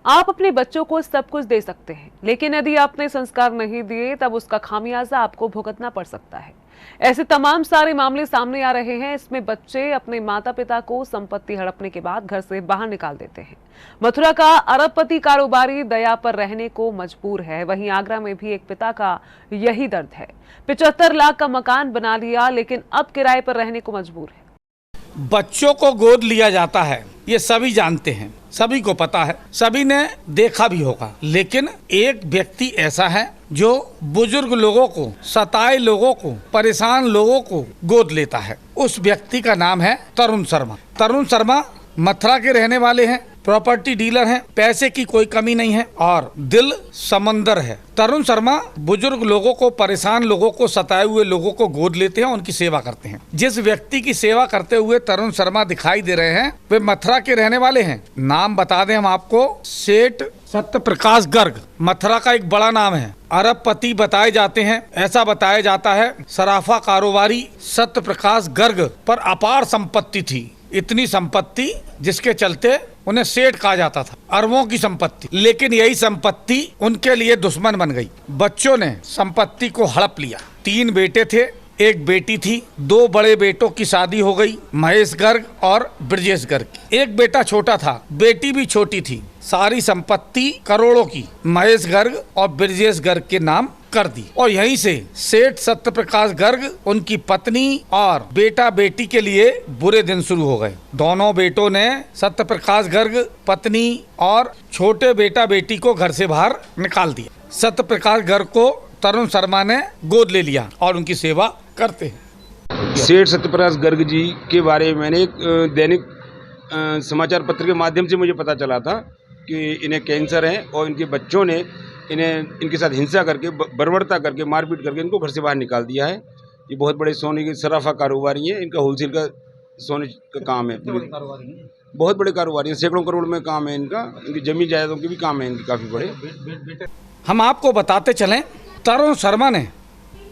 आप अपने बच्चों को सब कुछ दे सकते हैं, लेकिन यदि आपने संस्कार नहीं दिए तब उसका खामियाजा आपको भुगतना पड़ सकता है। ऐसे तमाम सारे मामले सामने आ रहे हैं। इसमें बच्चे अपने माता पिता को संपत्ति हड़पने के बाद घर से बाहर निकाल देते हैं। मथुरा का अरबपति कारोबारी दया पर रहने को मजबूर है। वहीं आगरा में भी एक पिता का यही दर्द है। 75 लाख का मकान बना लिया, लेकिन अब किराए पर रहने को मजबूर है। बच्चों को गोद लिया जाता है, ये सभी जानते हैं, सभी को पता है, सभी ने देखा भी होगा। लेकिन एक व्यक्ति ऐसा है जो बुजुर्ग लोगों को, सताए लोगों को, परेशान लोगों को गोद लेता है। उस व्यक्ति का नाम है तरुण शर्मा। तरुण शर्मा मथुरा के रहने वाले हैं, प्रॉपर्टी डीलर हैं, पैसे की कोई कमी नहीं है और दिल समंदर है। तरुण शर्मा बुजुर्ग लोगों को, परेशान लोगों को, सताए हुए लोगों को गोद लेते हैं, उनकी सेवा करते हैं। जिस व्यक्ति की सेवा करते हुए तरुण शर्मा दिखाई दे रहे हैं वे मथुरा के रहने वाले हैं। नाम बता दें हम आपको, सेठ सत्य प्रकाश गर्ग। मथुरा का एक बड़ा नाम है, अरबपति बताए जाते हैं। ऐसा बताया जाता है सराफा कारोबारी सत्य प्रकाश गर्ग पर अपार संपत्ति थी। इतनी संपत्ति जिसके चलते उन्हें सेठ कहा जाता था, अरबों की संपत्ति। लेकिन यही संपत्ति उनके लिए दुश्मन बन गई। बच्चों ने संपत्ति को हड़प लिया। 3 बेटे थे, 1 बेटी थी। 2 बड़े बेटों की शादी हो गई, महेश गर्ग और ब्रजेश गर्ग की। 1 बेटा छोटा था, बेटी भी छोटी थी। सारी संपत्ति करोड़ों की महेश गर्ग और ब्रजेश गर्ग के नाम कर दी। और यहीं से सेठ सत्य प्रकाश गर्ग, उनकी पत्नी और बेटा बेटी के लिए बुरे दिन शुरू हो गए। दोनों बेटों ने सत्य प्रकाश गर्ग, पत्नी और छोटे बेटा बेटी को घर से बाहर निकाल दिया। सत्य प्रकाश गर्ग को तरुण शर्मा ने गोद ले लिया और उनकी सेवा करते हैं। सेठ सत्यप्रकाश गर्ग जी के बारे में मैंने एक दैनिक समाचार पत्र के माध्यम से मुझे पता चला था कि इन्हें कैंसर है और इनके बच्चों ने इनके साथ हिंसा करके, बर्बरता करके, मारपीट करके इनको घर से बाहर निकाल दिया है। ये बहुत बड़े सोने के सराफा कारोबारी हैं। इनका होलसेल का सोने का काम है। बहुत बड़े कारोबारी हैं, सैकड़ों करोड़ में काम है इनका। इनकी जमीन जायदादों के भी काम है इनके काफ़ी बड़े। हम आपको बताते चलें, तरुण शर्मा ने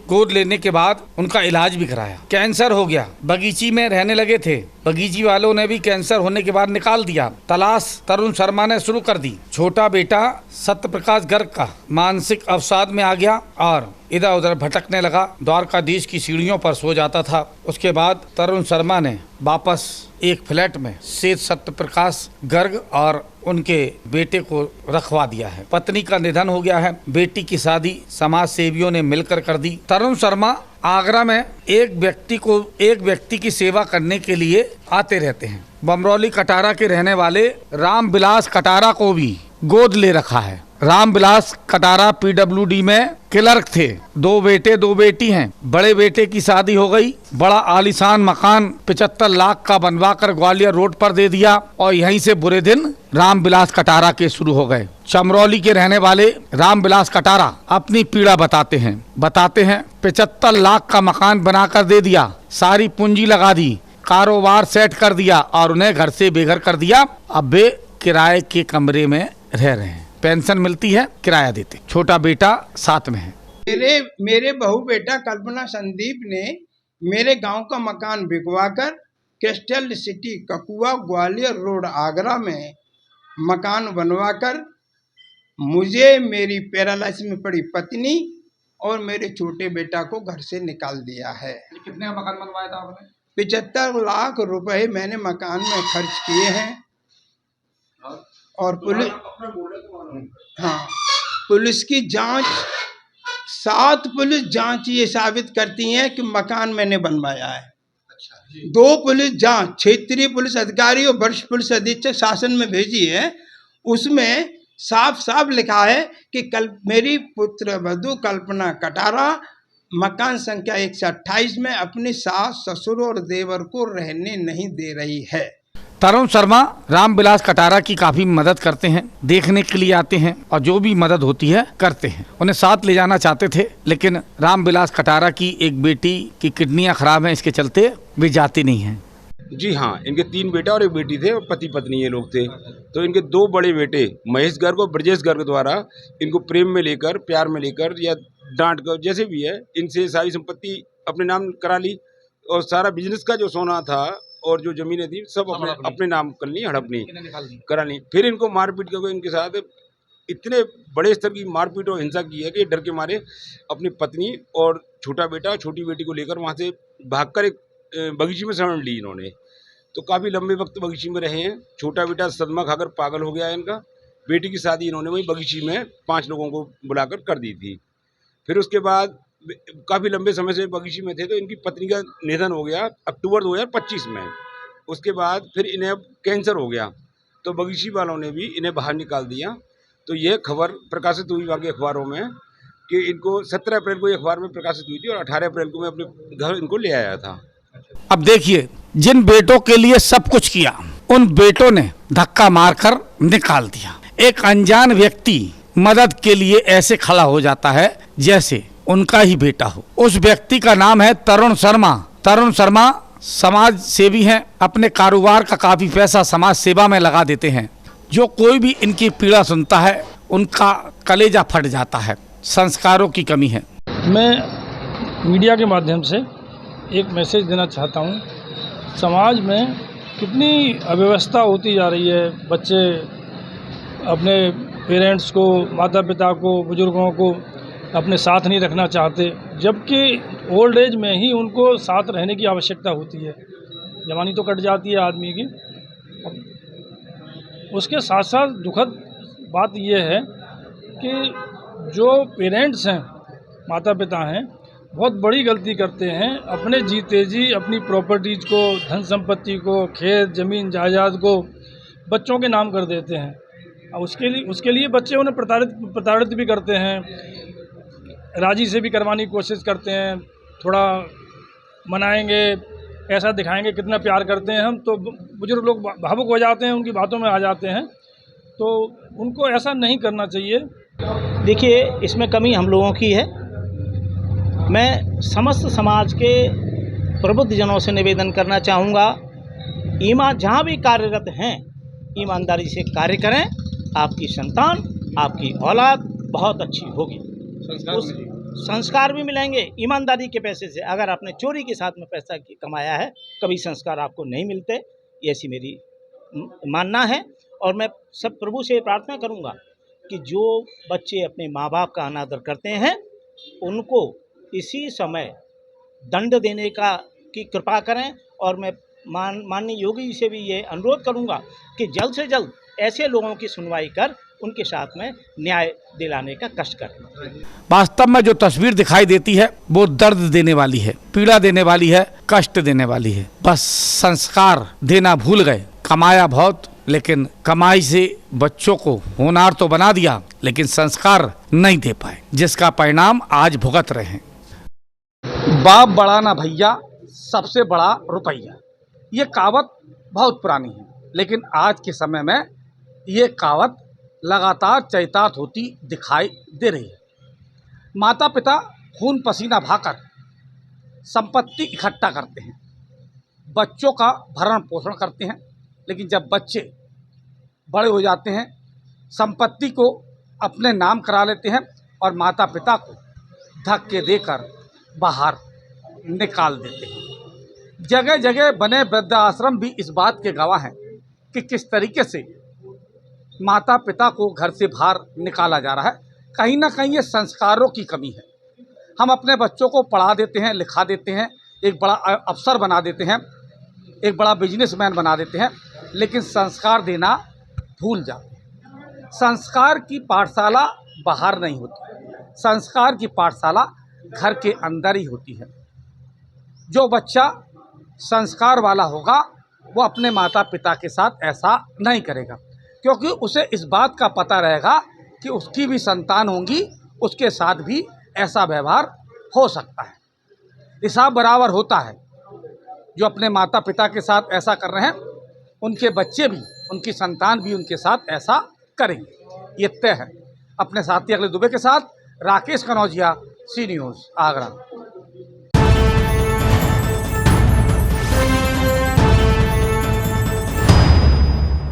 गोद लेने के बाद उनका इलाज भी कराया। कैंसर हो गया, बगीची में रहने लगे थे, बगीची वालों ने भी कैंसर होने के बाद निकाल दिया। तलाश तरुण शर्मा ने शुरू कर दी। छोटा बेटा सत्य प्रकाश गर्ग का मानसिक अवसाद में आ गया और इधर उधर भटकने लगा। द्वारकाधीश की सीढ़ियों पर सो जाता था। उसके बाद तरुण शर्मा ने वापस एक फ्लैट में सेठ सत्य प्रकाश गर्ग और उनके बेटे को रखवा दिया है। पत्नी का निधन हो गया है। बेटी की शादी समाज सेवियों ने मिलकर कर दी। तरुण शर्मा आगरा में एक व्यक्ति की सेवा करने के लिए आते रहते हैं। बमरौली कटारा के रहने वाले रामविलास कटारा को भी गोद ले रखा है। रामविलास कटारा पीडब्ल्यूडी में क्लर्क थे। 2 बेटे 2 बेटी हैं। बड़े बेटे की शादी हो गई। बड़ा आलीशान मकान 75 लाख का बनवाकर ग्वालियर रोड पर दे दिया और यहीं से बुरे दिन रामविलास कटारा के शुरू हो गए। चमरौली के रहने वाले रामविलास कटारा अपनी पीड़ा बताते हैं 75 लाख का मकान बनाकर दे दिया, सारी पूंजी लगा दी, कारोबार सेट कर दिया और उन्हें घर से बेघर कर दिया। अब वे किराए के कमरे में रह रहे हैं। पेंशन मिलती है, किराया देते। छोटा बेटा साथ में है। मेरे बहू बेटा कल्पना संदीप ने मेरे गांव का मकान बिकवाकर crystal city Kakua Gwalior road Agra में मकान बनवाकर मुझे, मेरी पैरालाइसिस में पड़ी पत्नी और मेरे छोटे बेटा को घर से निकाल दिया है। कितने का मकान बनवाया था आपने? 75 लाख रुपए मैंने मकान में खर्च किए हैं। और पुलिस की जांच, 7 पुलिस जांच ये साबित करती हैं कि मकान मैंने बनवाया है। 2 पुलिस जांच क्षेत्रीय पुलिस अधिकारी और वरिष्ठ पुलिस अधीक्षक शासन में भेजी है। उसमें साफ साफ लिखा है कि कल मेरी पुत्र वधू कल्पना कटारा मकान संख्या 128 में अपनी सास, ससुर और देवर को रहने नहीं दे रही है। तरुण शर्मा रामविलास कटारा की काफी मदद करते हैं, देखने के लिए आते हैं और जो भी मदद होती है करते हैं। उन्हें साथ ले जाना चाहते थे, लेकिन रामविलास कटारा की एक बेटी की किडनियां खराब हैं, इसके चलते वे जाते नहीं हैं। जी हाँ, इनके 3 बेटा और 1 बेटी थे और पति पत्नी ये लोग थे। तो इनके 2 बड़े बेटे महेश गर्ग और ब्रजेश गर्ग द्वारा इनको प्रेम में लेकर, प्यार में लेकर या डांट कर, जैसे भी है, इनसे सारी संपत्ति अपने नाम करा ली और सारा बिजनेस का जो सोना था और जो ज़मीनें थी सब अपने नाम कर ली, हड़पनी करा ली। फिर इनको मारपीट करके इनके साथ इतने बड़े स्तर की मारपीट और हिंसा की है कि डर के मारे अपनी पत्नी और छोटा बेटा छोटी बेटी को लेकर वहाँ से भागकर एक बगीचे में शरण ली इन्होंने। तो काफ़ी लंबे वक्त बगीचे में रहे हैं। छोटा बेटा सदमा खाकर पागल हो गया है इनका। बेटी की शादी इन्होंने वही बगीचे में 5 लोगों को बुलाकर कर दी थी। फिर उसके बाद काफ़ी लंबे समय से बगीचे में थे, तो इनकी पत्नी का निधन हो गया अक्टूबर 2025 में। उसके बाद फिर इन्हें कैंसर हो गया, तो बगीची वालों ने भी इन्हें बाहर निकाल दिया। तो यह खबर प्रकाशित हुई वहाँ के अखबारों में कि इनको 17 अप्रैल को ये अखबार में प्रकाशित हुई थी और 18 अप्रैल को मैं अपने घर इनको ले आया था। अब देखिए, जिन बेटों के लिए सब कुछ किया, उन बेटों ने धक्का मारकर निकाल दिया। एक अनजान व्यक्ति मदद के लिए ऐसे खड़ा हो जाता है जैसे उनका ही बेटा हो। उस व्यक्ति का नाम है तरुण शर्मा। तरुण शर्मा समाज सेवी हैं, अपने कारोबार का काफी पैसा समाज सेवा में लगा देते हैं। जो कोई भी इनकी पीड़ा सुनता है उनका कलेजा फट जाता है। संस्कारों की कमी है। मैं मीडिया के माध्यम से एक मैसेज देना चाहता हूँ। समाज में कितनी अव्यवस्था होती जा रही है। बच्चे अपने पेरेंट्स को, माता पिता को, बुजुर्गों को अपने साथ नहीं रखना चाहते, जबकि ओल्ड एज में ही उनको साथ रहने की आवश्यकता होती है। जवानी तो कट जाती है आदमी की। उसके साथ साथ दुखद बात यह है कि जो पेरेंट्स हैं, माता पिता हैं, बहुत बड़ी गलती करते हैं। अपने जीते जी अपनी प्रॉपर्टीज़ को, धन संपत्ति को, खेत ज़मीन जायदाद को बच्चों के नाम कर देते हैं। और उसके लिए बच्चे उन्हें प्रताड़ित भी करते हैं, राजी से भी करवाने की कोशिश करते हैं। थोड़ा मनाएंगे, ऐसा दिखाएंगे कितना प्यार करते हैं हम, तो बुजुर्ग लोग भावुक हो जाते हैं, उनकी बातों में आ जाते हैं। तो उनको ऐसा नहीं करना चाहिए। देखिए, इसमें कमी हम लोगों की है। मैं समस्त समाज के प्रबुद्ध जनों से निवेदन करना चाहूँगा, जहाँ भी कार्यरत हैं, ईमानदारी से कार्य करें। आपकी संतान, आपकी औलाद बहुत अच्छी होगी। संस्कार भी मिलेंगे ईमानदारी के पैसे से। अगर आपने चोरी के साथ में पैसा कमाया है, कभी संस्कार आपको नहीं मिलते। ऐसी मेरी मानना है। और मैं सब प्रभु से प्रार्थना करूंगा कि जो बच्चे अपने माँ बाप का अनादर करते हैं, उनको इसी समय दंड देने की कृपा करें। और मैं माननीय योगी जी से भी ये अनुरोध करूंगा कि जल्द से जल्द ऐसे लोगों की सुनवाई कर उनके साथ में न्याय दिलाने का कष्ट करें। वास्तव में जो तस्वीर दिखाई देती है वो दर्द देने वाली है, पीड़ा देने वाली है, कष्ट देने वाली है। बस संस्कार देना भूल गए। कमाया बहुत, लेकिन कमाई से बच्चों को होनहार तो बना दिया, लेकिन संस्कार नहीं दे पाए, जिसका परिणाम आज भुगत रहे हैं। बाप बड़ा ना भैया, सबसे बड़ा रुपया। ये कहावत बहुत पुरानी है, लेकिन आज के समय में ये कहावत लगातार चरितार्थ होती दिखाई दे रही है। माता पिता खून पसीना बहाकर संपत्ति इकट्ठा करते हैं, बच्चों का भरण पोषण करते हैं, लेकिन जब बच्चे बड़े हो जाते हैं, संपत्ति को अपने नाम करा लेते हैं और माता पिता को धक्के देकर बाहर निकाल देते हैं। जगह जगह बने वृद्धाश्रम भी इस बात के गवाह हैं कि किस तरीके से माता पिता को घर से बाहर निकाला जा रहा है। कहीं ना कहीं ये संस्कारों की कमी है। हम अपने बच्चों को पढ़ा देते हैं, लिखा देते हैं, एक बड़ा अफसर बना देते हैं, एक बड़ा बिजनेसमैन बना देते हैं, लेकिन संस्कार देना भूल जाते हैं। संस्कार की पाठशाला बाहर नहीं होती, संस्कार की पाठशाला घर के अंदर ही होती है। जो बच्चा संस्कार वाला होगा वो अपने माता पिता के साथ ऐसा नहीं करेगा, क्योंकि उसे इस बात का पता रहेगा कि उसकी भी संतान होंगी, उसके साथ भी ऐसा व्यवहार हो सकता है। हिसाब बराबर होता है। जो अपने माता पिता के साथ ऐसा कर रहे हैं, उनके बच्चे भी, उनकी संतान भी उनके साथ ऐसा करेंगे, ये तय है। अपने साथी अगले दुबे के साथ राकेश कनौजिया, सी न्यूज़, आगरा।